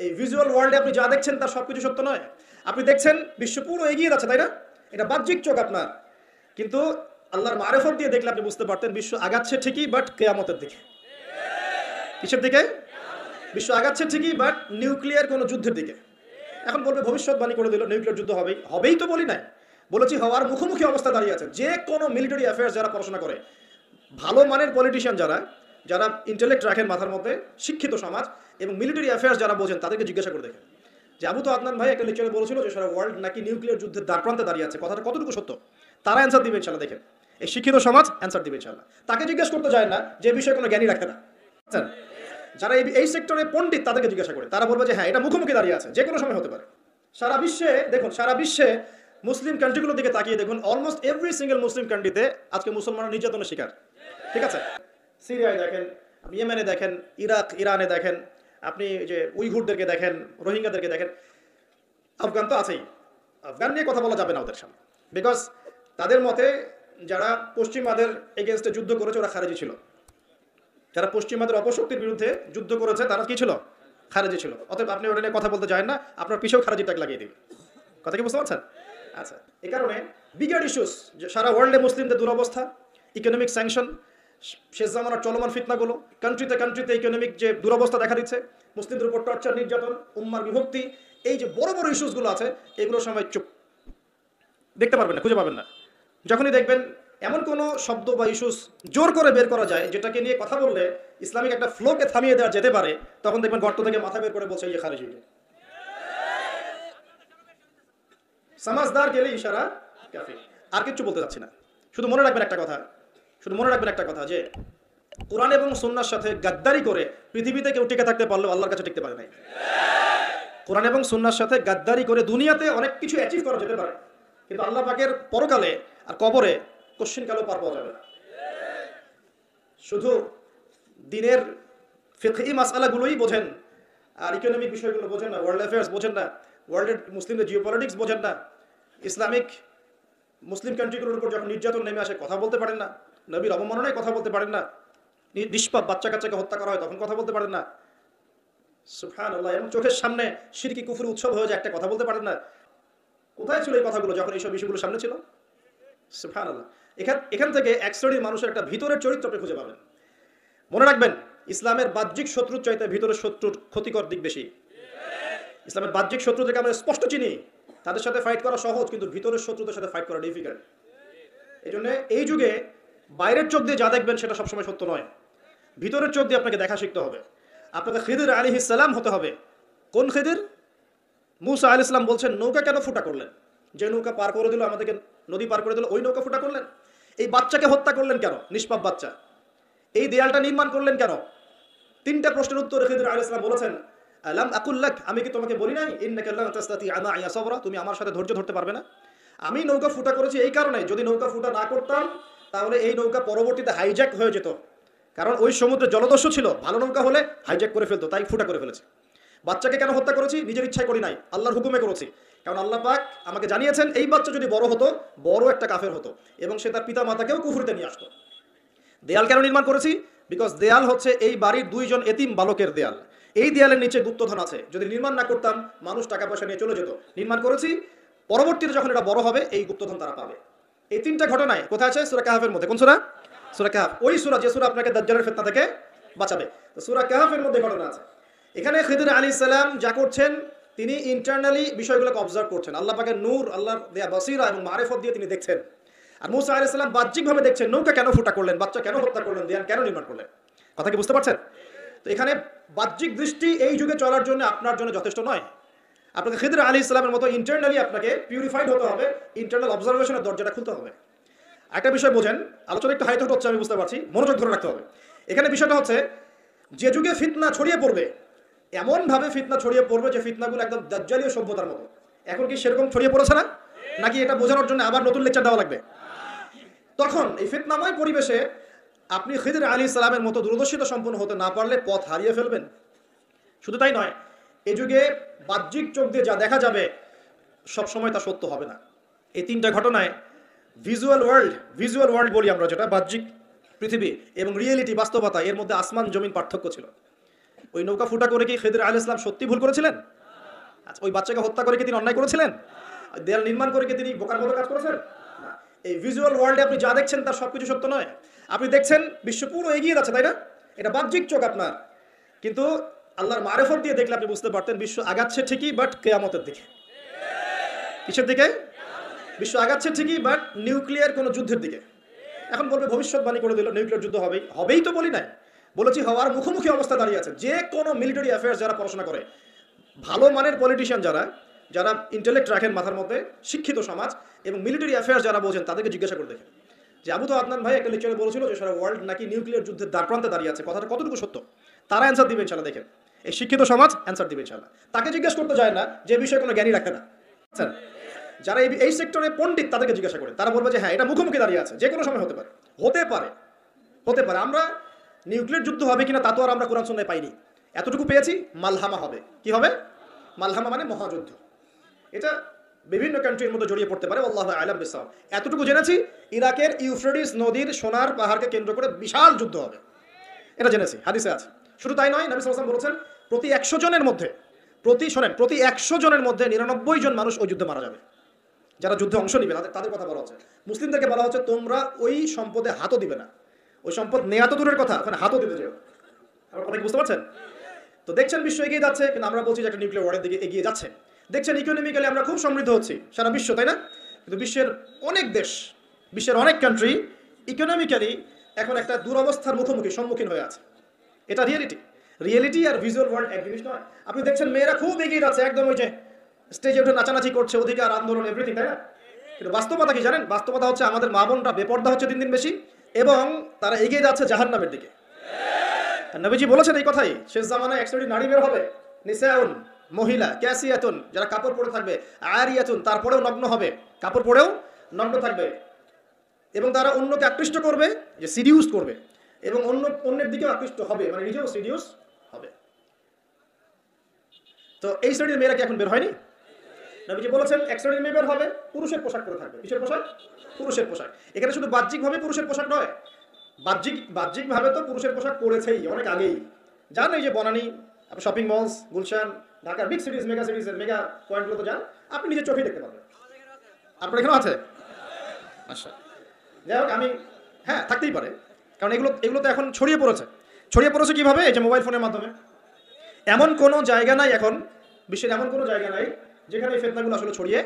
এই ভিজুয়াল ওয়ার্ল্ডে আপনি যা দেখছেন তার সবকিছু সত্য নয়। আপনি দেখছেন বিশ্ব পুরো এগিয়ে যাচ্ছে, তাই না? এটা বাহ্যিক চোখ আপনার, কিন্তু আল্লাহর মারেফত দিয়ে দেখলে আপনি বুঝতে পারতেন বিশ্ব আগাচ্ছে ঠিকই, বাট কিয়ামতের দিকে। কিসের দিকে? বিশ্ব আগাচ্ছে ঠিকই, বাট নিউক্লিয়ার কোনো যুদ্ধের দিকে। এখন বলবে ভবিষ্যৎবাণী করে দিল নিউক্লিয়ার যুদ্ধ হবেই, হবেই তো বলি নাই, বলেছি হওয়ার মুখোমুখি অবস্থা দাঁড়িয়ে আছে। যে কোনো মিলিটারি অ্যাফেয়ার্স যারা পড়াশোনা করে, ভালো মানের পলিটিশিয়ান যারা, যারা ইন্টেলেক্ট রাখেন মাথার মধ্যে, শিক্ষিত সমাজ এবং মিলিটারি অ্যাফেয়ার্স যারা বোঝেন, তাদেরকে জিজ্ঞাসা করে দেখেন যে আবু তো আদনান ভাই একটা লেকচারে বলেছিল যে সারা ওয়ার্ল্ড নাকি নিউক্লিয়ার যুদ্ধের দ্বারপ্রান্তে দাঁড়িয়ে আছে, কথাটা কতটুকু সত্য? তারা অ্যান্সার দিবে ইনশাল্লাহ। দেখেন এই শিক্ষিত সমাজ অ্যান্সার দিবে ইনশাল্লাহ। তাকে জিজ্ঞেস করতে যায় না যে বিষয়ে কোনো জ্ঞানী রাখে না। যারা এই সেক্টরে পণ্ডিত তাদেরকে জিজ্ঞাসা করে, তারা বলবে যে হ্যাঁ এটা মুখোমুখি দাঁড়িয়ে আছে, যে কোনো সময় হতে পারে। সারা বিশ্বে দেখুন, সারা বিশ্বে মুসলিম কান্ট্রিগুলোর দিকে তাকিয়ে দেখুন, অলমোস্ট এভরি সিঙ্গেল মুসলিম কান্ট্রিতে আজকে মুসলমানরা নির্যাতনের শিকার। ঠিক আছে, সিরিয়ায় দেখেন, ইয়েমেনে দেখেন, ইরাক ইরানে দেখেন, আপনি যে উইঘুরদেরকে দেখেন, রোহিঙ্গাদেরকে দেখেন, আফগান তো আছেই। আফগান নিয়ে কথা বলা যাবে না ওদের সামনে, বিকজ তাদের মতে যারা পশ্চিমাদের এগেনস্টে যুদ্ধ করেছে ওরা খারেজি ছিল। যারা পশ্চিমাদের অপশক্তির বিরুদ্ধে যুদ্ধ করেছে তারা কি ছিল? খারেজি ছিল। অতএব আপনি ওটা নিয়ে কথা বলতে চান না, আপনার পিছেও খারেজি ট্যাগ লাগিয়ে দিবে। কথা কি বুঝতে পারছেন? আচ্ছা, এই কারণে বিগার ইস্যুস যে সারা ওয়ার্ল্ডে মুসলিমদের দুরবস্থা, ইকোনমিক স্যাংশন, শেষ জামানার চলমান ফিতনাগুলো, কান্ট্রিতে কান্ট্রিতে ইকোনমিক যে দুরবস্থা দেখা দিচ্ছে, মুসলিমদের উপর টর্চার, নির্যাতন, উম্মার বিভক্তি, এই যে বড় বড় ইস্যুসগুলো আছে, এগুলোর সময় চুপ, দেখতে পারবেন না, খুঁজে পাবেন না। যখনই দেখবেন এমন কোনো শব্দ বা ইস্যুস জোর করে বের করা যায় যেটাকে নিয়ে কথা বললে ইসলামিক একটা ফ্লোকে থামিয়ে দেওয়া যেতে পারে, তখন দেখবেন গর্ত থেকে মাথা বের করে বলছে এই খারিজি। সমাজদার গেলে ইশারা কাফি। আর কিছু বলতে যাচ্ছি না, শুধু মনে রাখবেন একটা কথা, শুধু মনে রাখবেন একটা কথা, যে কোরআন এবং সুন্নাহর সাথে গাদ্দারি করে পৃথিবীতে কেউ টিকে থাকতে পারলেও আল্লাহর কাছে টিকতে পারে নাই। কোরআন এবং সুন্নাহর সাথে গাদ্দারি করে দুনিয়াতে অনেক কিছু অ্যাচিভ করা যেতে পারে, কিন্তু আল্লাহ পাকের পরকালে আর কবরে কোশ্চিনকালেও পার পাওয়া যাবে না। শুধু দিনের ফিকহি মাসআলাগুলোই বোঝেন আর ইকোনমিক বিষয়গুলো বোঝেন না, ওয়ার্ল্ড অ্যাফেয়ার্স বোঝেন না, ওয়ার্ল্ডের মুসলিমদের জিওপলিটিক্স বোঝেন না, ইসলামিক মুসলিম কান্ট্রিগুলোর উপর যখন নির্যাতন নেমে আসে কথা বলতে পারেন না, নবীর অবমাননায় কথা বলতে পারেন না, নিষ্পাপ বাচ্চা কাচ্চাকে হত্যা করা হয় তখন কথা বলতে পারেন না, সুবহানাল্লাহ, এবং চোখের সামনে শিরকি কুফরি উৎসব হয়ে যায় একটা কথা বলতে পারেন না। কোথায় ছিল এই কথাগুলো যখন এইসব বিষয়গুলো সামনে ছিল? সুবহানাল্লাহ। এখান থেকে এক শ্রেণীর মানুষের একটা ভিতরের চরিত্র আপনি খুঁজে পাবেন। মনে রাখবেন, ইসলামের বাহ্যিক শত্রুর চাইতে ভিতরের শত্রুর ক্ষতিকর দিক বেশি। ইসলামের বাহ্যিক শত্রুদেরকে আমরা স্পষ্ট চিনি, তাদের সাথে ফাইট করা সহজ, কিন্তু ভিতরের শত্রুদের সাথে ফাইট করা ডিফিকাল্ট। এই জন্য এই যুগে বাইরের চোখ দিয়ে যা দেখবেন সেটা সবসময় সত্য নয়, ভিতরের চোখ দিয়ে আপনাকে দেখা শিখতে হবে। আপনাকে খিদির আলাইহিস সালাম হতে হবে। কোন খিদির? মুসা আলাইহিস সালাম বলছেন নৌকা কেন ফুটা করলেন? যে নৌকা পার করে দিল আমাদেরকে, নদী পার করে দিল, ওই নৌকা ফুটা করলেন? এই বাচ্চাকে হত্যা করলেন কেন? নিষ্পাপ বাচ্চা। এই দেয়ালটা নির্মাণ করলেন কেন? তিনটা প্রশ্নের উত্তরে খিদির আলাইহিস সালাম বলেছেন আলাম আকুল লাক, আমি কি তোমাকে বলি নাই ইন্নাকা লান তাসতাতি মা'আ সাবরা, তুমি আমার সাথে ধৈর্য ধরতে পারবে না? আমি নৌকা ফুটা করেছি এই কারণে, যদি নৌকা ফুটা না করতাম তাহলে এই নৌকা পরবর্তীতে হাইজ্যাক হয়ে যেত, কারণ ওই সমুদ্রে জলদস্যু ছিল, ভালো নৌকা হলে হাইজ্যাক করে ফেলতো, তাই ফুটা করে ফেলেছে। বাচ্চাকে কেন হত্যা করেছি? নিজের ইচ্ছায় করি নাই, আল্লাহর হুকুমে করেছি, কারণ আল্লাহ পাক আমাকে জানিয়েছেন এই বাচ্চা যদি বড় হতো, বড় একটা কাফের হতো এবং সে তার পিতা মাতাকেও কুফরিতে নিয়ে আসতো। দেয়াল কেন নির্মাণ করেছি? বিকজ দেয়াল হচ্ছে এই বাড়ির দুইজন এতিম বালকের দেয়াল, এই দেয়ালের নিচে গুপ্তধন আছে, যদি নির্মাণ না করতাম মানুষ টাকা পয়সা নিয়ে চলে যেত। নির্মাণ করেছি, পরবর্তীতে যখন এটা বড় হবে এই গুপ্তধন তারা পাবে। এই তিনটা ঘটনায় কোথায় আছে? সূরা কাহফের মধ্যে। কোন সূরা? সূরা কাহফ, ওই সূরা যে সূরা আপনাকে দাজ্জালের ফিতনা থেকে বাঁচাবে। তো সূরা কাহফের মধ্যে ঘটনা আছে। এখানে খিদির আলাইহিস সালাম যা করছেন, তিনি ইন্টারনালি বিষয়গুলোকে অবজার্ভ করছেন, আল্লাহ পাকের নূর, আল্লাহর দেয়া বসিরা এবং মারিফত দিয়ে তিনি দেখছেন। আর মুসা আলাইহিস সালাম বাহ্যিকভাবে দেখছেন নৌকা কেন ফুটা করলেন, বাচ্চা কেন হত্যা করলেন, দেয়াল কেন নির্মাণ করলেন। কথা কি বুঝতে পারছেন? তো এখানে বাহ্যিক দৃষ্টি এই যুগে চলার জন্য আপনার জন্য যথেষ্ট নয়। আপনাকে খিদির আলাইহিস সালামের মতো ইন্টারনালি আপনাকে পিউরিফাইড হতে হবে, ইন্টারনাল অবজারভেশনের দরজাটা খুলতে হবে। একটা বিষয় বোঝেন, আলোচনা একটু হাইট হচ্ছে আমি বুঝতে পারছি, মনোযোগ ধরে রাখতে হবে। এখানে বিষয়টা হচ্ছে যে যুগে ফিতনা ছড়িয়ে পড়বে, এমনভাবে ফিতনা ছড়িয়ে পড়বে যে ফিতনাগুলো একদম দাজ্জালীয় সভ্যতার মতো। এখন কি সেরকম ছড়িয়ে পড়েছে না? নাকি এটা বোঝানোর জন্য আবার নতুন লেকচার দেওয়া লাগবে? তখন এই ফিতনাময় পরিবেশে আপনি খিদির আলাইহিস সালামের মতো দূরদর্শিতা সম্পন্ন হতে না পারলে পথ হারিয়ে ফেলবেন। শুধু তাই নয়, এই যুগে বাহ্যিক চোখ দিয়ে যা দেখা যাবে সবসময় তা সত্য হবে না। এই তিনটা ঘটনায় ভিজুয়াল ওয়ার্ল্ড বলি আমরা, যেটা বাহ্যিক পৃথিবী, এবং রিয়েলিটি বাস্তবতা, এর মধ্যে আসমান জমিন পার্থক্য ছিল। ওই নৌকা ফুটা করে কি খিদির আলাইহিস সালাম সত্যি ভুল করেছিলেন? আচ্ছা, ওই বাচ্চাকে হত্যা করে কি তিনি অন্যায় করেছিলেন? দেয়াল নির্মাণ করে কি তিনি বোকার মতো কাজ করেছেন? না। এই ভিজুয়াল ওয়ার্ল্ডে আপনি যা দেখছেন তার সবকিছু সত্য নয়। আপনি দেখছেন বিশ্ব পুরো এগিয়ে যাচ্ছে, তাই না? এটা বাহ্যিক চোখ আপনার, কিন্তু আল্লাহর মারিফত দিয়ে দেখলে আপনি বুঝতে পারতেন বিশ্ব আগাচ্ছে ঠিকই, বাট কিয়ামতের দিকে। কিসের দিকে? বিশ্ব আগাচ্ছে ঠিকই, বাট নিউক্লিয়ার কোনো যুদ্ধের দিকে। এখন বলবে ভবিষ্যৎবাণী করে দিল নিউক্লিয়ার যুদ্ধ হবেই। হবেই তো বলি নাই, বলেছি হওয়ার মুখোমুখি অবস্থা দাঁড়িয়ে আছে। যে কোনো মিলিটারি অ্যাফেয়ার্স যারা পড়াশোনা করে, ভালো মানের পলিটিশিয়ান যারা, যারা ইন্টেলেক্ট রাখেন মাথার মধ্যে, শিক্ষিত সমাজ এবং মিলিটারি অ্যাফেয়ার্স যারা বোঝেন, তাদেরকে জিজ্ঞাসা করে দেখেন যে আবু তো আদনান ভাই একটা লেকচারে বলেছিল যে সারা ওয়ার্ল্ড নাকি নিউক্লিয়ার যুদ্ধের দ্বারপ্রান্তে দাঁড়িয়ে আছে, কথাটা কতটুকু সত্য? তারা অ্যান্সার দিবে ইনশাল্লাহ। দেখেন, এই শিক্ষিত সমাজ অ্যান্সার দিবে ইনশাল্লাহ। তাকে জিজ্ঞেস করতে যায় না যে বিষয়ে কোনো জ্ঞানী রাখে না। যারা এই সেক্টরে পণ্ডিত তাদেরকে জিজ্ঞাসা করে, তারা বলবে যে হ্যাঁ এটা মুখোমুখি দাঁড়িয়ে আছে, যে কোনো সময় হতে পারে, হতে পারে, হতে পারে। আমরা নিউক্লিয়ার যুদ্ধ হবে কিনা তা তো আর আমরা কোরআন সুন্নাহয় পাইনি, এতটুকু পেয়েছি মালহামা হবে। কি হবে? মালহামা মানে মহাযুদ্ধ। এটা বিভিন্ন কান্ট্রির মধ্যে জড়িয়ে পড়তে পারে, আল্লাহু আ'লাম বিসসাওয়াব। এতটুকু জেনেছি ইরাকের ইউফ্রেটিস নদীর সোনার পাহাড়কে কেন্দ্র করে বিশাল যুদ্ধ হবে, এটা জেনেছি, হাদিসে আছে। শুধু তাই নয়, নবী সাল্লাল্লাহু আলাইহি ওয়াসাল্লাম বলেছেন প্রতি 100 জনের মধ্যে, প্রতি 100 জনের মধ্যে 99 জন মানুষ ওই যুদ্ধে মারা যাবে। যারা যুদ্ধে অংশ নিবে তাদের কথা বলা হচ্ছে। মুসলিমদেরকে বলা হচ্ছে তোমরা ওই সম্পদে হাতও দিবে না। ওই সম্পদ নেওয়া তো দূরের কথা, ওখানে হাতও দিতে যেও। আপনারা কথা বুঝতে পারছেন? তো দেখছেন বিশ্ব এগিয়ে যাচ্ছে, কিন্তু আমরা বলছি যে একটা নিউক্লিয়ার ওয়ারের দিকে এগিয়ে যাচ্ছে। দেখছেন ইকোনমিক্যালি আমরা খুব সমৃদ্ধ হচ্ছি, সারা বিশ্ব, তাই না? কিন্তু বিশ্বের অনেক দেশ, বিশ্বের অনেক কান্ট্রি ইকোনমিক্যালি এখন একটা দুরবস্থার সম্মুখীন হয়ে আছে। এটা রিয়েলিটি আর ভিজুয়াল ওয়ার্ল্ড এক জিনিস নয়। আপনি দেখছেন মেয়েরা খুব এগিয়ে যাচ্ছে, একদম ওই যে স্টেজে উঠে নাচানাচি করছে, অধিকার আন্দোলন এভরিথিং, তাই না? কিন্তু বাস্তবতা কি জানেন? বাস্তবতা হচ্ছে আমাদের মা বোনরা বেপর্দা হচ্ছে দিন দিন বেশি, এবং তারা এগিয়ে যাচ্ছে জাহান্নামের দিকে। নবীজি বলেছেন এই কথাই, শেষ জামানায় এক শ্রেণী নারী বের হবে, নিসাউন, মহিলা, ক্যাসিয়াতুন, যারা কাপড় পরে থাকবে, আরিয়াতুন, তারপরেও নগ্ন হবে, কাপড় পরেও নগ্ন থাকবে, এবং তারা অন্যকে আকৃষ্ট করবে, যে সিডিউস করবে, এবং অন্যের দিকেও আকৃষ্ট হবে, মানে নিজেও সিডিউস হবে। তো এই শ্রেণীর মেয়েরা কি এখন বের হয়নি? নবীজি বলেছেন এক শ্রেণীর মেয়ে বের হবে, পুরুষের পোশাক পরে থাকবে। কিসের পোশাক? পুরুষের পোশাক। এখানে শুধু বাহ্যিকভাবে পুরুষের পোশাক নয়, বাহ্যিকভাবে তো পুরুষের পোশাক পরেছেই অনেক আগেই। যান এই যে বনানী, আপনি শপিং মলস, গুলশান, ঢাকার বিগ সিটিজ, মেগা সিটিজের মেগা পয়েন্টগুলোতে যান, আপনি নিজের চোখেই দেখতে পাবেন। আপনার এখানেও আছে? আচ্ছা, যাই হোক, হ্যাঁ থাকতেই পারে, কারণ এগুলো তো এখন ছড়িয়ে পড়েছে কিভাবে? এই যে মোবাইল ফোনের মাধ্যমে। এমন কোনো জায়গা নাই এখন, বিশ্বের এমন কোনো জায়গা নাই যেখানে এই ফিতনাগুলো আসলে ছড়িয়ে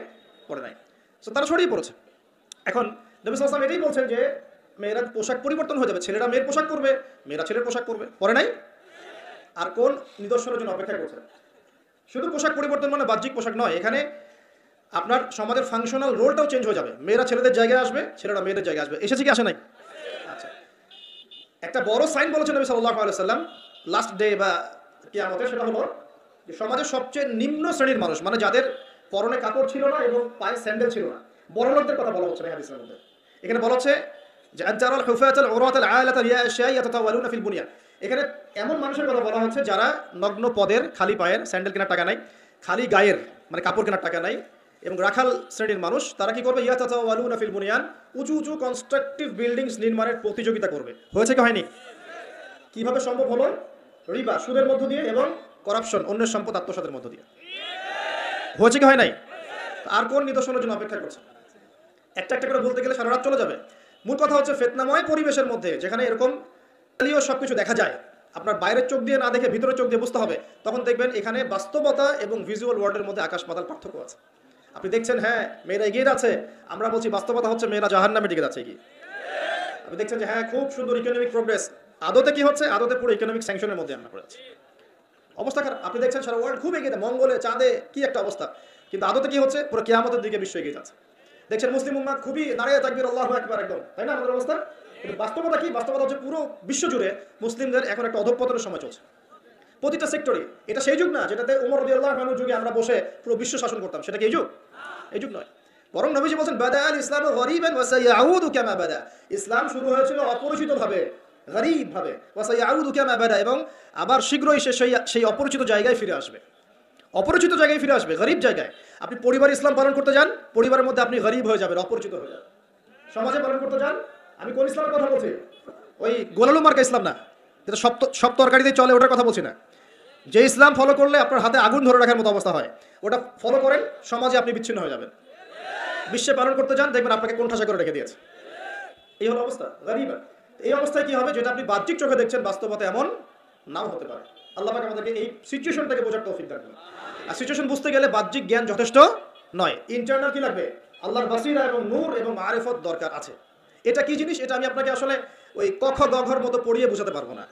পড়ে নাই। সো তারা ছড়িয়ে পড়েছে। এখন নবী সাল্লাল্লাহু আলাইহি ওয়াসাল্লাম এটাই বলছেন যে মেয়েরা পোশাক পরিবর্তন হয়ে যাবে, ছেলেরা মেয়ের পোশাক পরবে, মেয়েরা ছেলের পোশাক পরবে। পরে নাই? আর কোন নিদর্শনের জন্য অপেক্ষা করছে? শুধু পোশাক পরিবর্তন মানে বাহ্যিক পোশাক নয়, এখানে আপনার সমাজের ফাংশনাল রোলটাও চেঞ্জ হয়ে যাবে। মেয়েরা ছেলেদের জায়গায় আসবে, ছেলেরা মেয়েদের জায়গায় আসবে। এসেছে কি আসে নাই? আচ্ছা, একটা বড় সাইন বলেছেন নবী সাল্লাল্লাহু আলাইহি ওয়াসাল্লাম লাস্ট ডে বা কিয়ামতের, সেটা হলো যে সমাজের সবচেয়ে নিম্ন শ্রেণীর মানুষ, মানে যাদের পরনে কাপড় ছিল না এবং পায়ে স্যান্ডেল ছিল না, বড় লোকদের কথা বলা হচ্ছে না হাদিসের মধ্যে। এখানে বলা হচ্ছে যে আনজারাল হুফাতাল উরাতাল আলাতাল ইয়াশাই ইয়াতাতাওয়ালুনা ফিল বুনিয়ান। এখানে এমন মানুষের কথা বলা হচ্ছে যারা নগ্ন পদের, খালি পায়ের, স্যান্ডেল কেনার টাকা নাই, খালি গায়ের মানে কাপড় কেনার টাকা নাই, এবং রাখাল শ্রেণীর মানুষ। তারা কি করবে? ইয়াতাতাওয়ালুনা ফিল বুনিয়ান, উঁচু উঁচু কনস্ট্রাকটিভ বিল্ডিংস নির্মাণের প্রতিযোগিতা করবে। হয়েছে কি হয়নি? কিভাবে সম্ভব হলো? রিবা, সুদের মধ্য দিয়ে, এবং করাপশন, অন্যের সম্পদ আত্মসাতের মধ্য দিয়ে। হয়েছে কি হয় নাই? আর কোন নিদর্শনের জন্য অপেক্ষা করছে? একটা করে বলতে গেলে সারা রাত চলে যাবে। মূল কথা হচ্ছে ফিতনাময় পরিবেশের মধ্যে যেখানে এরকম সবকিছু দেখা যায়, আপনার বাইরের চোখ দিয়ে না দেখে ভিতরের চোখ দিয়ে বুঝতে হবে, তখন দেখবেন এখানে বাস্তবতা এবং ভিজুয়াল ওয়ার্ল্ডের মধ্যে আকাশ পাতাল পার্থক্য আছে। আপনি দেখছেন হ্যাঁ মেয়েরা এগিয়ে যাচ্ছে, আমরা বলছি বাস্তবতা হচ্ছে মেয়েরা জাহান্নামের দিকে যাচ্ছে এগিয়ে। আপনি দেখছেন যে হ্যাঁ খুব সুন্দর ইকোনমিক প্রোগ্রেস, আদতে কি হচ্ছে? আদতে পুরো ইকোনমিক স্যাংশনের মধ্যে আমরা পড়েছি, অবস্থা খারাপ। আপনি দেখছেন সারা ওয়ার্ল্ড খুব এগিয়ে, মঙ্গলে, চাঁদে কি একটা অবস্থা, কিন্তু আদতে কি হচ্ছে? পুরো কিয়ামতের দিকে বিশ্ব এগিয়ে যাচ্ছে। দেখছেন মুসলিম উম্মাত খুবই নারায়ে তাকবীর, আল্লাহু আকবার, একদম, তাই না আমাদের অবস্থা? কিন্তু বাস্তবতা কি? বাস্তবতা হচ্ছে পুরো বিশ্ব জুড়ে মুসলিমদের এখন একটা অধঃপতনের সময় চলছে, প্রতিটা সেক্টরে। এটা সেই যুগ না যেটাতে ওমর রাদিয়াল্লাহু আনহুর যুগে আমরা বসে পুরো বিশ্ব শাসন করতাম, সেটা কি এই যুগ? এই যুগ নয়। বরং নবীজি বলেন বাদা আল ইসলামু গরীবান ওয়া সায়াউদু কামা বাদা। ইসলাম শুরু হয়েছিল অপরিচিতভাবে, গরীব ভাবে, ওয়া সায়াউদু কামা বাদা, এবং আবার শীঘ্রই সেই অপরিচিত জায়গায় ফিরে আসবে। অপরিচিত জায়গায় ফিরে আসবে, গরীব জায়গায়। আপনি পরিবার ইসলাম পালন করতে যান, পরিবারের মধ্যে আপনি গরীব হয়ে যাবেন, অপরিচিত হয়ে যাবেন। সমাজে পালন করতে যান, আমি কোন ইসলামের কথা বলছি? ওই গোলালু মার্কা ইসলাম না, যেটা সব তরকারিতে চলে, ওটার কথা বলছি না। যে ইসলাম ফলো করলে আপনার হাতে আগুন ধরে রাখার মতো অবস্থা হয়, ওটা ফলো করেন, সমাজে আপনি বিচ্ছিন্ন হয়ে যাবেন। বিশ্বে পালন করতে যান, দেখবেন আপনাকে কোণঠাসা করে রেখে দিয়েছে। এই হলো অবস্থা গরিবা। এই অবস্থায় কি হবে, যেটা আপনি বাহ্যিক চোখে দেখছেন, বাস্তবতা এমন নাও হতে পারে। আল্লাহ পাক আমাদেরকে এই সিচুয়েশনটাকে বোঝার তৌফিক দান করুন। আর সিচুয়েশন বুঝতে গেলে বাহ্যিক জ্ঞান যথেষ্ট নয়, ইন্টারনাল কি লাগবে, আল্লাহর বাসিরা এবং নূর এবং মারিফত দরকার আছে। এটা কি জিনিস, এটা আমি আপনাকে আসলে ওই ক খ গ ঘর মতো পড়িয়ে বোঝাতে পারবো না,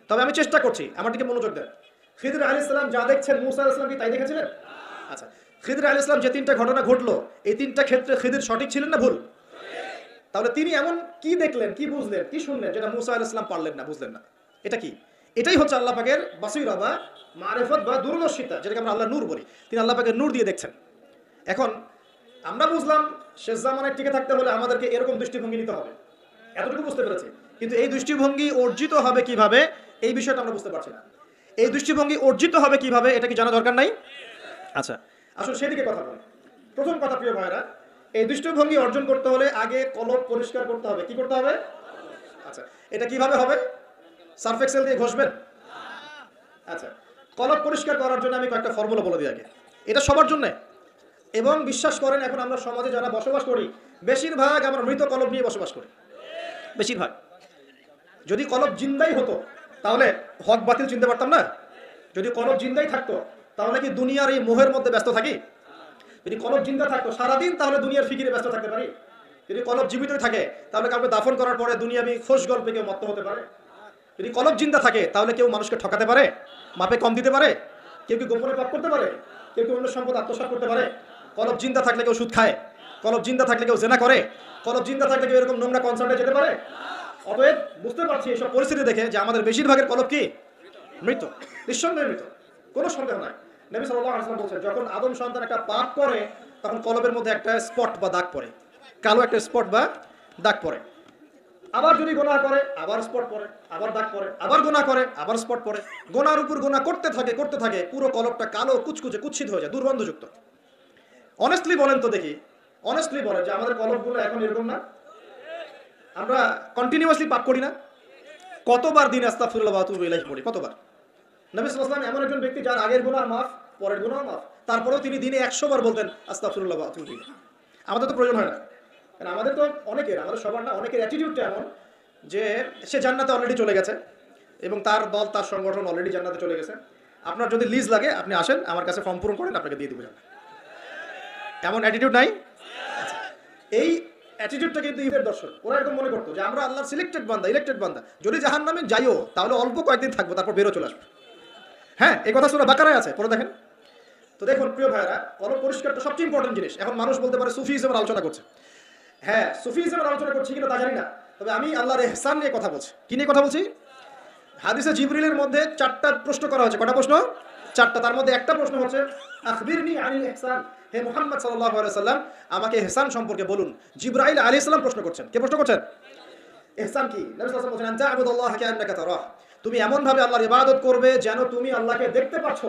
তবে আমি চেষ্টা করছি, আমার দিকে মনোযোগ দেন। খিদর আলাইহিস সালাম যা দেখছেন, মুসা আলাইহিস সালাম কি তাই দেখেছিলেন? আচ্ছা, খিদর আলাইহিস সালাম যে তিনটা ঘটনা ঘটলো, এই তিনটা ক্ষেত্রে খিদর সঠিক ছিলেন না ভুল? তাহলে তিনি এমন কি দেখলেন, কি বুঝলেন, কি শুনলেন, যেটা মুসা আলাইহিস সালাম পারলেন না, বুঝলেন না? এটা কি? এটাই হচ্ছে আল্লাহ পাকের বাসীরা বা মারিফত বা দূরদর্শিতা, যেটাকে আমরা আল্লাহ নূর বলি। তিনি আল্লাহ পাকের নূর দিয়ে দেখছেন। এখন আমরা বুঝলাম শেষ জামানায় টিকে থাকতে হলে আমাদেরকে এরকম দৃষ্টিভঙ্গি নিতে হবে, এতটুকু বুঝতে পেরেছি। কিন্তু এই দৃষ্টিভঙ্গি অর্জিত হবে কিভাবে, এই বিষয়টা আমরা বুঝতে পারছি না। এই দৃষ্টিভঙ্গি অর্জিত হবে কিভাবে, এটা কি জানা দরকার নাই? আচ্ছা, আসলে সেদিকে কথা বলি। প্রথম কথা, প্রিয় ভাইরা, এই দৃষ্টিভঙ্গি অর্জন করতে হলে আগে কলব পরিষ্কার করতে হবে। কি করতে হবে? আচ্ছা, এটা কিভাবে হবে? সার্ফ এক্সেল দিয়ে ঘষবেন? আচ্ছা, কলব পরিষ্কার করার জন্য আমি কয়েকটা ফর্মুলা বলে দিই আগে। এটা সবার জন্য, এবং বিশ্বাস করেন এখন আমরা সমাজে যারা বসবাস করি, বেশিরভাগ আমরা মৃত কলব নিয়ে বসবাস করি, বেশিরভাগ। যদি কলব জিন্দাই হতো তাহলে হক বাতিল চিনতে পারতাম না। যদি কলব জিন্দাই থাকতো তাহলে কি দুনিয়ার এই মোহের মধ্যে ব্যস্ত থাকি? যদি কলব জিন্দা থাকতো সারাদিন, তাহলে দুনিয়ার ফিকিরে ব্যস্ত থাকতে পারি। যদি কলব জীবিতই থাকে তাহলে কাউকে দাফন করার পরে দুনিয়াবি খোশ গল্পে কেউ মত্ত হতে পারে। যদি কলব জিন্দা থাকে তাহলে কেউ মানুষকে ঠকাতে পারে, মাপে কম দিতে পারে, কেউ কি গোপনে পাপ করতে পারে, কেউ কি অন্য সম্পদ আত্মসাৎ করতে পারে। কলব জিন্দা থাকলে কেউ সুদ খায়, কলব জিন্দা থাকলে কেউ জেনা করে, কলব জিন্দা থাকলে কেউ এরকম নোংরা কনসার্টে যেতে পারে। অতএব বুঝতে পারছি এইসব পরিস্থিতি দেখে যে আমাদের বেশিরভাগের কলব কি? মৃত, নিঃসন্দেহে মৃত, কোনো সন্দেহ নাই। নবী সাল্লাল্লাহু আলাইহি ওয়াসাল্লাম বলেছেন, যখন আদম সন্তান একটা পাপ করে তখন কলবের মধ্যে একটা স্পট বা দাগ পড়ে, কালো একটা স্পট বা দাগ পড়ে। আবার যদি গুনাহ করে আবার স্পট পড়ে, আবার দাগ পড়ে, আবার গুনাহ করে আবার স্পট পড়ে। গুনার উপর গুনাহ করতে থাকে পুরো কলবটা কালো কুচকুচে কুৎসিত হয়ে যায়, দুর্গন্ধযুক্ত। অনেস্টলি বলেন তো দেখি, অনেস্টলি বলেন যে আমাদের কলবগুলো এখন এরকম না? আমরা কন্টিনিউয়াসলি পাপ করি না? কতবার দিন আস্তাগফিরুল্লাহ ওয়া আতুবু ইলাইহি পড়ি, কতবার? নবী সাল্লাল্লাহু আলাইহি ওয়াসাল্লাম এমন একজন ব্যক্তি যার আগের গুনাহ মাফ, পরের গুনাহ মাফ, তারপরেও তিনি দিনে 100 বার বলতেন আস্তাগফিরুল্লাহ ওয়া আতুবু ইলাইহি। আমাদের তো প্রয়োজন হয় না, কারণ আমাদের তো অনেকের, আমাদের সবার না, অনেকের অ্যাটিটিউডটা এমন যে সে জান্নাতে অলরেডি চলে গেছে এবং তার দল, তার সংগঠন অলরেডি জান্নাতে চলে গেছে। আপনার যদি লিজ লাগে আপনি আসেন আমার কাছে, ফর্ম পূরণ করেন, আপনাকে দিয়ে দিব জান্নাত। এমন অ্যাটিটিউড নাই? এই অ্যাটিটিউডটা কিন্তু ইহুদের দর্শন। ওরা এরকম মনে করতো যে আমরা আল্লাহর সিলেক্টেড বান্দা, ইলেক্টেড বান্দা, যদি জাহান্নামে যাইও তাহলে অল্প কয়েকদিন থাকবো, তারপর বেরো চলে আসবো। হ্যাঁ, এই কথা সূরা বাকারায় আছে, পড়ে দেখেন। তো দেখুন প্রিয় ভাইরা, কলব পরিষ্কারটা সবচেয়ে ইম্পর্টেন্ট জিনিস। এখন মানুষ বলতে পারে সুফিজমের আলোচনা করছে। হ্যাঁ, সুফিজমের আলোচনা করছি কিনা তা জানি না, তবে আমি আল্লাহর ইহসান নিয়ে কথা বলছি। কি নিয়ে কথা বলছি? হাদিসে জিবরিলের মধ্যে 4টা প্রশ্ন করা হয়েছে। কটা প্রশ্ন? 4টা। তার মধ্যে একটা প্রশ্ন হচ্ছে আখবিরনি আনিল ইহসান, হে মুহাম্মদ সাল্লাল্লাহু আলাইহি ওয়াসাল্লাম আমাকে ইহসান সম্পর্কে বলুন। জিবরাইল আলাইহিস সালাম প্রশ্ন করছেন। কে প্রশ্ন করছেন? ইহসান কি? নবী সাল্লাল্লাহু আলাইহি ওয়াসাল্লাম বলেন, আনতা আবুদুল্লাহ কাআন্নাকা তারাহ, তুমি এমন ভাবে আল্লাহর ইবাদত করবে যেন তুমি আল্লাহকে দেখতে পাচ্ছ।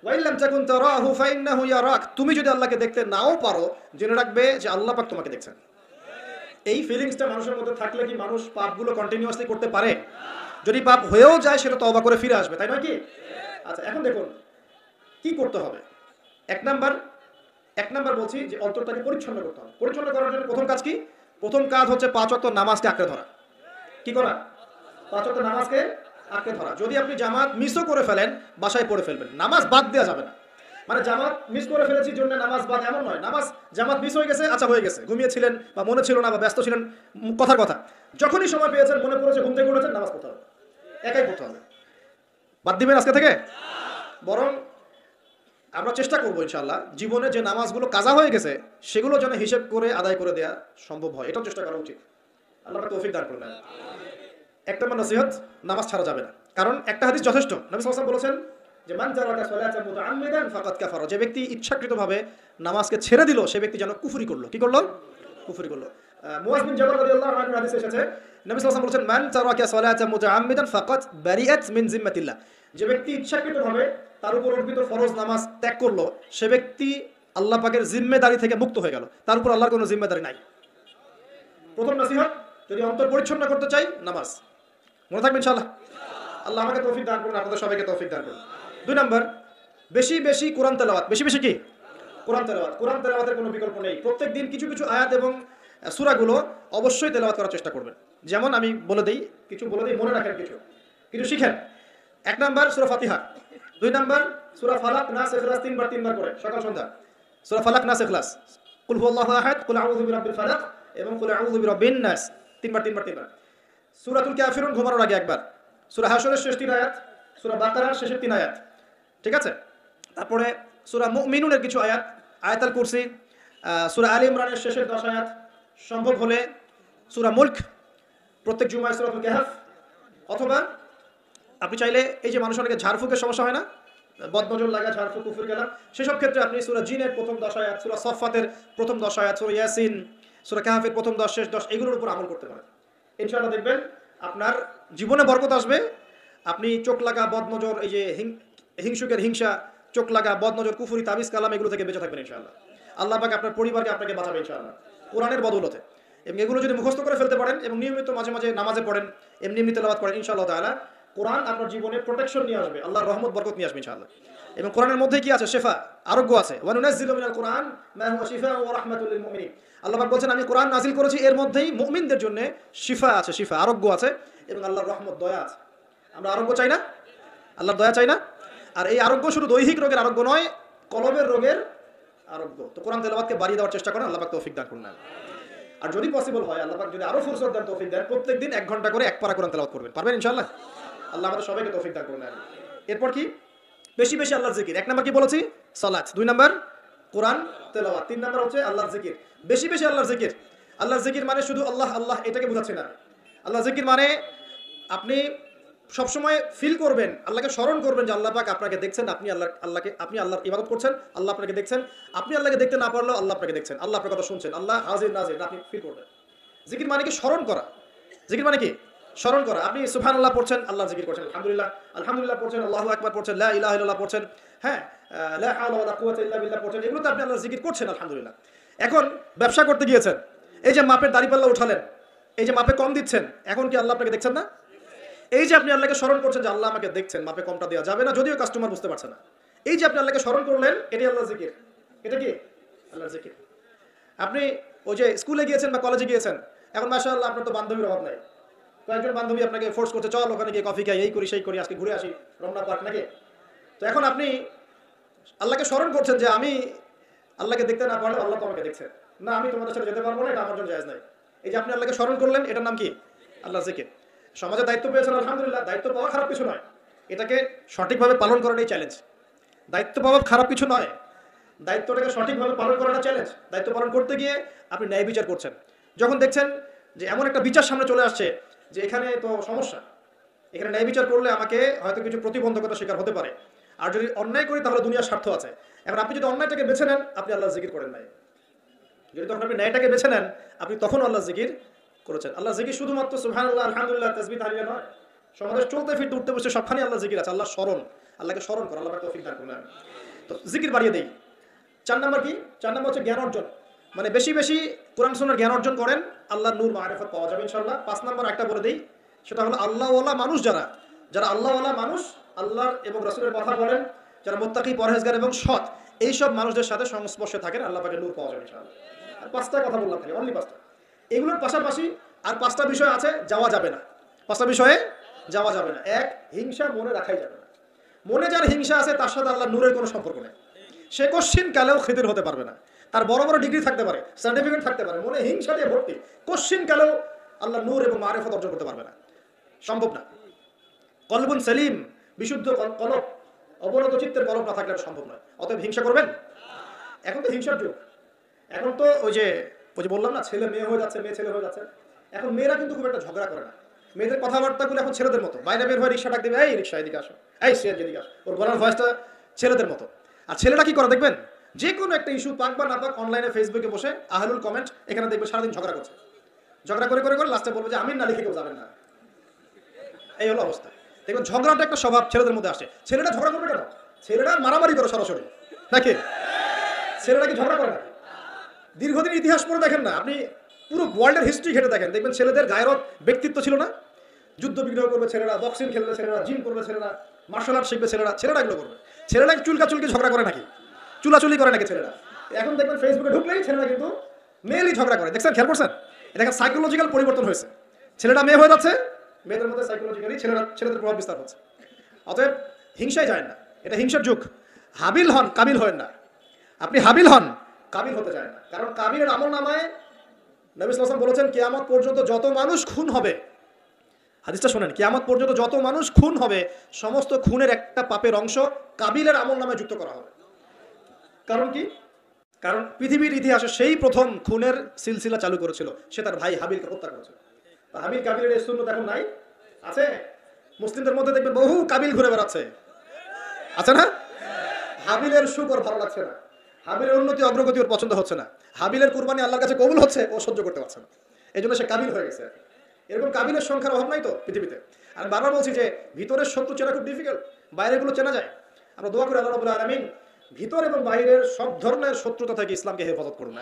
ওয়া ইল্লাম তাকুন তারাহু ফাইন্নাহু ইয়ারাক, তুমি যদি আল্লাহকে দেখতে নাও পারো জেনে রাখবে যে আল্লাহ পাক তোমাকে দেখছেন। এই ফিলিংসটা মানুষের মধ্যে থাকলে কি মানুষ পাপগুলো কন্টিনিউয়াসলি করতে পারে? যদি পাপ হয়েও যায় সেটা তওবা করে ফিরে আসবে, তাই নয় কি? আচ্ছা, এখন দেখুন কি করতে হবে। এক নাম্বার বলছি যে অন্তরটাকে পরিচ্ছন্ন করতে হবে। পরিচ্ছন্ন করার জন্য প্রথম কাজ কি? প্রথম কাজ হচ্ছে 5 ওয়াক্ত নামাজকে আঁকড়ে ধরা। কি করা? 5 ওয়াক্ত নামাজকে আঁকড়ে ধরা। যদি আপনি জামাত মিসও করে ফেলেন, বাসায় পড়ে ফেলবেন, নামাজ বাদ দেওয়া যাবে না। মানে জামাত মিস করে ফেলেছি জন্য নামাজ বাদ, এমন নয়। জামাত মিস হয়ে গেছে, আচ্ছা হয়ে গেছে, ঘুমিয়েছিলেন বা মনে ছিল না বা ব্যস্ত ছিলেন, কথার কথা, যখনই সময় পেয়েছেন, মনে পড়েছে, ঘুম থেকে উঠেছেন, নামাজ পড়তে হবে, একাই পড়তে হবে। বাদ দিবেন আজকে থেকে? বরং আমরা চেষ্টা করবো ইনশাআল্লাহ জীবনে যে নামাজগুলো কাজা হয়ে গেছে সেগুলো যেন হিসেব করে আদায় করে দেওয়া সম্ভব হয়, এটাও চেষ্টা করা উচিত। আল্লাহ তৌফিক দান করুন। এক নম্বর নসিহত, নামাজ ছাড়া যাবে না। কারণ একটা হাদিস যথেষ্ট। নবী সাল্লাল্লাহু আলাইহি ওয়াসাল্লাম বলেছেন যে মান তারাকা সালাতান মুতাআম্মিদান ফাকাদ কাফারা, যে ব্যক্তি ইচ্ছাকৃতভাবে নামাজকে ছেড়ে দিল সে ব্যক্তি যেন কুফরি করলো। কি করলো? কুফরি করলো। মুআয বিন জাবাল রাদিয়াল্লাহু আনহু হাদিসে এসেছে, নবী সাল্লাল্লাহু আলাইহি ওয়াসাল্লাম বলেছেন মান তারাকা সালাতান মুতাআম্মিদান ফাকাদ বারিআত মিন জিম্মাতিল্লাহ, যে ব্যক্তি ইচ্ছাকৃতভাবে তার উপর অর্পিত ফরজ নামাজ ত্যাগ করলো সে ব্যক্তি আল্লাহ পাকের জিম্মেদারি থেকে মুক্ত হয়ে গেল, তার উপর আল্লাহর কোনো জিম্মেদারি নাই। প্রথম নসিহত, যদি অন্তর পরিচ্ছন্ন করতে চাই নামাজ। মনে থাকবে ইনশাআল্লাহ। আল্লাহ আমাকে তৌফিক দান করুন, আপনাদের সবাইকে তৌফিক দান করুন। 2 নাম্বার, বেশি বেশি কোরআন তেলাওয়াত। বেশি বেশি কি? কোরআন তেলাওয়াত। কোরআন তেলাওয়াতের কোনো বিকল্প নেই। প্রত্যেক দিন কিছু কিছু আয়াত এবং সূরাগুলো অবশ্যই তেলাওয়াত করার চেষ্টা করবেন। যেমন আমি বলে দেই, কিছু বলে দেই, মনে রাখেন, কিছু কিছু শিখেন। 1 নাম্বার সূরা ফাতিহা, 2 নাম্বার সূরা ফালাক, নাস, ইখলাস 3 বার করে সকাল সন্ধ্যা। সূরা ফালাক, নাস, ইখলাস, কুল হুয়াল্লাহু আহাদ, কুল আউযু বিরাব্বিল ফালাক এবং কুল আউযু বিরাব্বিন নাস 3 বার। সূরাতুল কাফিরুন ঘুমানোর আগে একবার, সূরা হাশরের শেষ 3 আয়াত, সূরা বাকারার শেষের 3 আয়াত, ঠিক আছে? তারপরে সূরা মুমিনুনের কিছু আয়াত, আয়াতুল কুরসি, সূরা আলে ইমরানের শেষের 10 আয়াত, সম্ভব হলে সূরা মুলক, প্রত্যেক জুমায় সূরাতুল কাহফ। অথবা আপনি চাইলে এই যে মানুষ অনেকে ঝাড়ফুঁকের সমস্যা হয় না, বদনজর লাগা, ঝাড়ফুঁক, কুফর কালাম, সেসব ক্ষেত্রে আপনি সূরা জিনের প্রথম 10 আয়াত, সূরা সফফাতের প্রথম 10 আয়াত, সূরা ইয়াসিন, সূরা কাহফের প্রথম 10 শেষ 10, এগুলোর উপর আমল করতে পারেন। ইনশাআল্লাহ দেখবেন আপনার জীবনে বরকত আসবে। আপনি চোখ লাগা, বদনজর, এই যে হিংসুকের হিংসা, চোখ লাগা, বদনজর, কুফরি, তাবিজ কালাম, এগুলো থেকে বেঁচে থাকবেন ইনশাআল্লাহ। আল্লাহ পাক আপনার পরিবারকে আপনাকে বাঁচাবে ইনশাআল্লাহ কোরআনের বদৌলতে। এবং এগুলো যদি মুখস্থ করে ফেলতে পারেন এবং নিয়মিত মাঝে মাঝে নামাজে পড়েন, এমনি এমনি তেলাওয়াত করেন, ইনশাআল্লাহ তাআলা কোরআন আপনার জীবনে প্রোটেকশন নিয়ে আসবে, আল্লাহর রহমত বরকত নিয়ে আসবে ইনশাআল্লাহ। এবং কোরআনের মধ্যে কি আছে? শিফা, আরোগ্য আছে। ওয়া নুনাজ্জিলু মিনাল কুরআন মা হুয়া শিফাa'un ওয়া রাহমাতুল লিল মুমিনিন। আল্লাহ পাক বলেন, আমি কোরআন নাজিল করেছি, এর মধ্যেই মুমিনদের জন্য শিফা আছে, শিফা, আরোগ্য আছে এবং আল্লাহর রহমত, দয়া আছে। আমরা আরোগ্য চাই না? আল্লাহর দয়া চাই না? আর এই আরোগ্য শুধু দৈহিক রোগের আরোগ্য নয়, কলবের রোগের আরোগ্য। তো কোরআন তেলাওয়াতকে বাড়িয়ে দেওয়ার চেষ্টা করেন, আল্লাহ পাক তৌফিক দান করুন। আর যদি পসিবল হয়, আল্লাহ পাক যদি আরো ফুরসত দেন, তৌফিক দেন, প্রত্যেকদিন 1 ঘন্টা করে 1 পারা কোরআন তেলাওয়াত করবেন। পারবেন ইনশাআল্লাহ? আল্লাহ আমাদের সবাইকে তৌফিক দান করুন। এরপর কি? বেশি বেশি আল্লাহর জিকির। 1 নাম্বার কি বলেছি? সালাত। 2 নাম্বার কোরআন তেলাওয়াত। 3 নাম্বার হচ্ছে আল্লাহর জিকির। বেশি বেশি আল্লাহর জিকির। আল্লাহর জিকির মানে শুধু আল্লাহ আল্লাহ এটাকে বোঝাচ্ছে না। আল্লাহর জিকির মানে আপনি সবসময় ফিল করবেন, আল্লাহকে স্মরণ করবেন যে আল্লাহ পাক আপনাকে দেখছেন, আপনি আল্লাহর ইবাদত করছেন, আল্লাহ আপনাকে দেখছেন। আপনি আল্লাহকে দেখতে না পারলেও আল্লাহ আপনাকে দেখছেন, আল্লাহ আপনার কথা শুনছেন, আল্লাহ হাজির নাজির, আপনি ফিল করবেন। জিকির মানে কি? স্মরণ করা। জিকির মানে কি? স্মরণ করা। আপনি সুবহানাল্লাহ পড়ছেন, আল্লাহ জিকির করছেন, আলহামদুলিল্লাহ আলহামদুলিল্লাহ পড়ছেন, আল্লাহু আকবার পড়ছেন, লা ইলাহা ইল্লাল্লাহ পড়ছেন, হ্যাঁ, লা হাওলা ওয়ালা কুওয়াতা ইল্লা বিল্লাহ পড়ছেন, এগুলো তো আপনি আল্লাহর জিকির করছেন, আলহামদুলিল্লাহ। এখন ব্যবসা করতে গিয়েছেন, এই যে মাপের দাড়িপাল্লা উঠালেন, এই যে মাপে কম দিচ্ছেন, এখন কি আল্লাহ আপনাকে দেখছেন না? এই যে আপনি আল্লাহকে স্মরণ করছেন যে আল্লাহ আমাকে দেখছেন, মাপে কমটা দেওয়া যাবে না, যদিও কাস্টমার বুঝতে পারছে না। এই যে আপনি আল্লাহকে স্মরণ করলেন, এটাই আল্লাহর জিকির। এটা কি? আল্লাহর জিকির। আপনি ওই যে স্কুলে গিয়েছেন বা কলেজে গিয়েছেন, এখন মাশাআল্লাহ আপনার তো বান্ধবীর অভাব নাই, কয়েকজন বান্ধবী আপনাকে ফোর্স করতে, চল ওখানে গিয়ে কফি খাই, এই করি সেই করি, আজকে ঘুরে আসি রমনা পার্ক, নাকি? তো এখন আপনি আল্লাহকে স্মরণ করছেন যে আমি আল্লাহকে দেখতে না পারলে আল্লাহ তো আমাকে দেখছেন, না আমি তোমাদের সাথে যেতে পারবো না, এটা আমার জন্য জায়েজ নাই। এই যে আপনি আল্লাহকে স্মরণ করলেন, এটার নাম কি? আল্লাহর জিকির। সমাজে দায়িত্ব পেয়েছেন, আলহামদুলিল্লাহ, দায়িত্ব পাওয়া খারাপ কিছু নয়, এটাকে সঠিকভাবে পালন করাটাই চ্যালেঞ্জ। দায়িত্ব পাওয়া খারাপ কিছু নয়, দায়িত্বটাকে সঠিকভাবে পালন করাটা চ্যালেঞ্জ। দায়িত্ব পালন করতে গিয়ে আপনি ন্যায় বিচার করছেন, যখন দেখছেন যে এমন একটা বিচার সামনে চলে আসছে যে এখানে তো সমস্যা, এখানে ন্যায় বিচার করলে আমাকে হয়তো কিছু প্রতিবন্ধকতা শিকার হতে পারে, আর যদি অন্যায় করি তাহলে দুনিয়ার স্বার্থ আছে। এখন আপনি যদি অন্যায়টাকে বেছে নেন, আপনি আল্লাহর জিকির করেন নাই। যদি তখন আপনি ন্যায়টাকে বেছে নেন, আপনি তখন আল্লাহর জিকির করেছেন। আল্লাহর জিকির শুধুমাত্র সুবহানাল্লাহ, আলহামদুলিল্লাহ, তাসবিহ, তাহলিল নয়, সমাজে চলতে ফিরতে উঠতে বসে সবখানে আল্লাহর জিকির আছে। আল্লাহর স্মরণ, আল্লাহকে স্মরণ করা, আল্লাহর তৌফিক দান করুন। তো জিকির বাড়িয়ে দেই। 4 নাম্বার কি? 4 নাম্বার হচ্ছে জ্ঞান অর্জন। মানে বেশি বেশি কোরআন সুন্নাহর জ্ঞান অর্জন করেন, আল্লাহর নূর মারিফত পাওয়া যাবে ইনশাআল্লাহ। 5 নাম্বার একটা বলে দেই, সেটা হলো আল্লাহওয়ালা মানুষ, যারা আল্লাহওয়ালা মানুষ, আল্লাহর এবং রাসূলের কথা বলেন, যারা মুত্তাকি, পরহেজগার এবং সৎ, এইসব মানুষদের সাথে সংস্পর্শে থাকেন, আল্লাহ পাকের নূর পাওয়া যাবে ইনশাআল্লাহ। আর 5টা কথা বললাম, খালি অনলি 5টা। এগুলোর পাশাপাশি আর 5টা বিষয় আছে, যাওয়া যাবে না। 5টা বিষয়ে যাওয়া যাবে না। 1, হিংসা মনে রাখাই যাবে না। মনে যার হিংসা আছে, তার সাথে আল্লাহর নূরের কোনো সম্পর্ক নেই। সে কোশ্চিন কালেও খিদির হতে পারবে না, তার বড় বড় ডিগ্রি থাকতে পারে, সার্টিফিকেট থাকতে পারে, মনে হিংসা দিয়ে ভর্তি, কোশ্চিন কালেও আল্লাহর নূর এবং মারিফত অর্জন করতে পারবে না, সম্ভব না। কলবুন সেলিম, বিশুদ্ধ কলব, অবনত চিত্তের কলব না থাকলে সম্ভব নয়। অতএব হিংসা করবেন। এখন তো হিংসার যুগ, এখন তো ওই যে বললাম না, ছেলে মেয়ে হয়ে যাচ্ছে, মেয়ে ছেলে হয়ে যাচ্ছে। এখন মেয়েরা কিন্তু খুব একটা ঝগড়া করে না, মেয়েদের কথাবার্তাগুলো এখন ছেলেদের মতো। বাইরে বের হয়ে রিক্সা ডাক দেবে, এই রিক্সা এদিকে আসো, এই সিয়ার এদিকে আসো, ওর গলার ভয়েসটা ছেলেদের মতো। আর ছেলেরা কি করে দেখবেন, যে কোনো একটা ইস্যু পাক বা না পাক, অনলাইনে ফেসবুকে বসে আহলুল কমেন্ট, এখানে দেখবে সারাদিন ঝগড়া করছে, ঝগড়া করে করে করে লাস্টে বলবে যে আমিন না লিখে কেউ যাবেন না। এই হলো অবস্থা। দেখবেন ঝগড়াটা একটা স্বভাব ছেলেদের মধ্যে আসে। ছেলেরা ঝগড়া করবে কেন? ছেলেরা মারামারি করে সরাসরি, নাকি? ছেলেরা কি ঝগড়া করে না? দীর্ঘদিন ইতিহাস পড়ে দেখেন না আপনি, পুরো ওয়ার্ল্ডের হিস্ট্রি ঘেটে দেখেন, দেখবেন ছেলেদের গায়রত, ব্যক্তিত্ব ছিল না। যুদ্ধ বিগ্রহ করবে ছেলেরা, বক্সিং খেলবে ছেলেরা, জিম করবে ছেলেরা, মার্শাল আর্ট শিখবে ছেলেরা, এগুলো করবে। ছেলেরা চুলকাচুলকি ঝগড়া করে নাকি, চুলাচুলি করে নাকি ছেলেরা? এখন দেখবেন ফেসবুকে ঢুকলেই ছেলেরা কিন্তু মেয়েলি ঝগড়া করে, দেখছেন, খেয়াল করছেন? এটা সাইকোলজিক্যাল পরিবর্তন হয়েছে, ছেলেটা মেয়ে হয়ে যাচ্ছে, মেয়েদের মধ্যে সাইকোলজিক্যালি ছেলেদের প্রভাব বিস্তার হচ্ছে। অতএব হিংসায় যায় না, এটা হিংসার যুগ। হাবিল হন, কাবিল হন না। আপনি হাবিল হন, কাবিল হতে চায় না। কারণ কাবিলের আমল নামায় নবী সাল্লাল্লাহু আলাইহি ওয়াসাল্লাম বলেছেন কিয়ামত পর্যন্ত যত মানুষ খুন হবে, হাদিসটা শুনেন, কিয়ামত পর্যন্ত যত মানুষ খুন হবে সমস্ত খুনের একটা পাপের অংশ কাবিলের আমল নামায় যুক্ত করা হবে। কারণ কি? কারণ পৃথিবীর ইতিহাসে সেই প্রথম খুনের সিলসিলা চালু করেছিল, সে তার ভাই হাবিলকে হত্যা করেছিল। হাবিল কাবিলের এই সুন্নাত এখন নাই? আছে? মুসলিমদের মধ্যে দেখবেন বহু কাবিল ঘুরে বেড়াচ্ছে, আছে না? হাবিলের সুখ ওর ভালো লাগছে না, হাবিলের উন্নতি অগ্রগতি ওর পছন্দ হচ্ছে না, হাবিলের কুরবানি আল্লাহর কাছে কবুল হচ্ছে, ও সহ্য করতে পারছে না, এই জন্য সে কাবিল হয়ে গেছে। এরকম কাবিলের সংখ্যার অভাব নাই তো পৃথিবীতে। আর বারবার বলছি যে ভিতরের শত্রু চেনা খুব ডিফিকাল্ট, বাইরেগুলো চেনা যায়। আমরা দোয়া করি আল্লাহ রাব্বুল আলামিন ভিতর এবং বাইরের সব ধরনের শত্রুতা থেকে ইসলামকে হেফাজত করুন,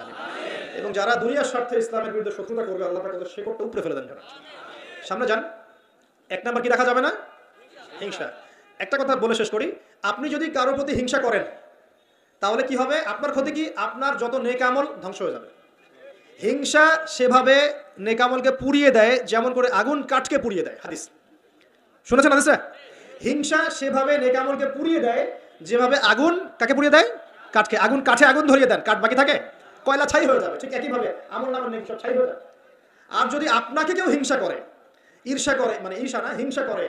এবং যারা দুনিয়ার স্বার্থে ইসলামের বিরুদ্ধে শত্রুতা করবে আল্লাহ তাদের শেকড়টা উপরে ফেলে দেন। সামনে যান। এক নাম্বার কি রাখা যাবে না? হিংসা। একটা কথা বলে শেষ করি, আপনি যদি কারোর প্রতি হিংসা করেন তাহলে কি হবে? আপনার ক্ষতি কি? আপনার যত নেক আমল ধ্বংস হয়ে যাবে। হিংসা সেভাবে নেক আমলকে পুড়িয়ে দেয় যেমন করে আগুন কাঠকে পুড়িয়ে দেয়। হাদিস শুনেছেন হাদিসটা? হিংসা সেভাবে নেক আমলকে পুড়িয়ে দেয় যেভাবে আগুন কাকে পুড়িয়ে দেয়? কাঠকে। আগুন কাঠে আগুন ধরিয়ে দেন, কাঠ বাকি থাকে, কয়লা ছাই হয়ে যাবে। ঠিক একইভাবে আমল নামের নেক সব ছাই হয়ে যাবে। আর যদি আপনাকে কেউ হিংসা করে, ঈর্ষা করে, মানে ঈর্ষা না, হিংসা করে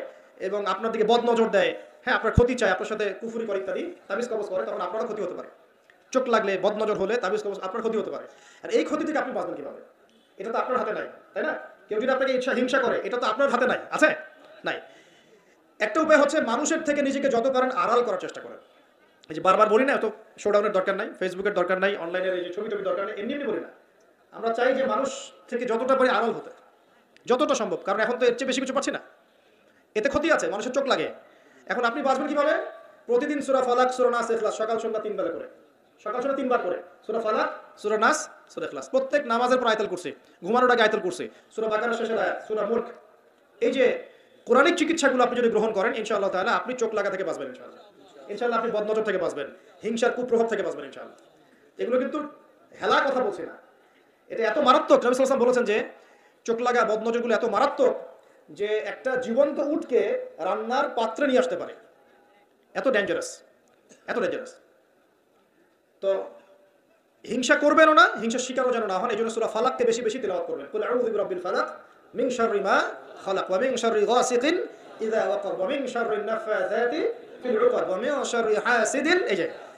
এবং আপনার দিকে বদ নজর দেয়, হ্যাঁ আপনার ক্ষতি চায়, আপনার সাথে কুফরি করে ইত্যাদি, তাবিজ কবজ করে, তখন আপনারও ক্ষতি হতে পারে। চোখ লাগলে, বদ নজর হলে, তাবিজ কবজ, আপনার ক্ষতি হতে পারে। আর এই ক্ষতি থেকে আপনি বাঁচবেন কিভাবে? এটা তো আপনার হাতে নাই, তাই না? কেউ যদি আপনাকে হিংসা করে, এটা তো আপনার হাতে নাই, আছে? নাই। একটা উপায় হচ্ছে মানুষের থেকে নিজেকে যত পারেন আড়াল করার চেষ্টা করেন। এই যে বারবার বলি না, এত শোডাউনের দরকার নাই, ফেসবুকের দরকার নাই, অনলাইনের এই যে ছবি দরকার নেই, এমনি বলি না। আমরা চাই যে মানুষ থেকে যতটা পারি আড়াল হতে, যতটা সম্ভব। কারণ এখন তো এর চেয়ে বেশি কিছু পাচ্ছি না, এতে ক্ষতি আছে, মানুষের চোখ লাগে। এখন আপনি বাঁচবেন কিভাবে? প্রতিদিন সূরা ফালাক, সূরা নাস, ইখলাস, সকাল সন্ধ্যা 3 বেলা করে, সকাল সন্ধ্যা 3 বার করে সূরা ফালাক, সূরা নাস, সূরা ইখলাস, প্রত্যেক নামাজের পর আয়াতুল কুরসি, ঘুমানোর আগে আয়াতুল কুরসি, সূরা বাকারার শেষের আয়াত, সূরা মুলক। এই যে কোরআনিক চিকিৎসাগুলো আপনি যদি গ্রহণ করেন ইনশাআল্লাহ তাআলা আপনি চোখ লাগা থেকে বাঁচবেন ইনশাআল্লাহ। ইনশাআল্লাহ আপনি বদনজর থেকে বাঁচবেন, হিংসার কুপ্রভাব থেকে বাঁচবেন ইনশাআল্লাহ। এগুলো কিন্তু হেলা কথা বলছি না, এটা এত মারাত্মক। নবী সাল্লাল্লাহু আলাইহি ওয়াসাল্লাম বলেছেন যে চোখ লাগা বদনজরগুলো এত মারাত্মক যে একটা জীবন্ত উটকে রান্নার পাত্রে নিয়ে আসতে পারে, এত ডেঞ্জারাস, এত ডেঞ্জারাস। তো হিংসা করবেনও না, হিংসার শিকারও যেন না হন। এই জন্য সূরা ফালাককে বেশি বেশি তিলাওয়াত করবেন। কুল আউযু বিরাব্বিল ফালাক মিন শাররি মা খালাক ওয়া মিন শাররি গাসিকিন ইযা ওয়াকাব ওয়া মিন শাররি নাফাযাতি ফিল উকাদ ওয়া মিন শাররি হাসিদিন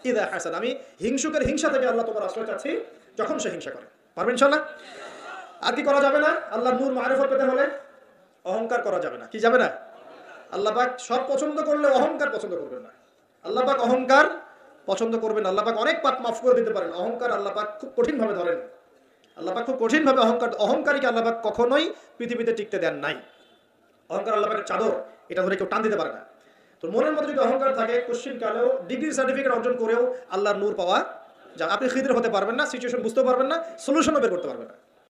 ইযা হাসাদ। আমি হিংসুকের হিংসা থেকে আল্লাহ তোমার আশ্রয় চাচ্ছি যখন সে হিংসা করে। পারবেন ইনশাআল্লাহ? আর কি করা যাবে না? আল্লাহর নূর মারিফত পেতে হলে অহংকার করা যাবে না। কি যাবে না? আল্লাহ পাক সব পছন্দ করলে অহংকার পছন্দ করবেন না। আল্লাহ পাক অহংকার পছন্দ করবেন। আল্লাহ পাক অনেক পাপ মাফ করে দিতে পারেন, অহংকার আল্লাহ পাক খুব কঠিন ভাবে ধরেন। আল্লাহ পাক খুব কঠিন ভাবে অহংকারীকে আল্লাহ পাক কখনোই পৃথিবীতে টিকতে দেন নাই। অহংকার আল্লাহ পাকের চাদর, এটা ধরে কেউ টান দিতে পারে না। তো মনের মধ্যে যদি অহংকার থাকে, কোশ্চিন কালেও ডিগ্রি সার্টিফিকেট অর্জন করেও আল্লাহর নূর পাওয়া যা, আপনি খিদর হতে পারবেন না, সিচুয়েশন বুঝতে পারবেন না, সলিউশনও বের করতে পারবেন না।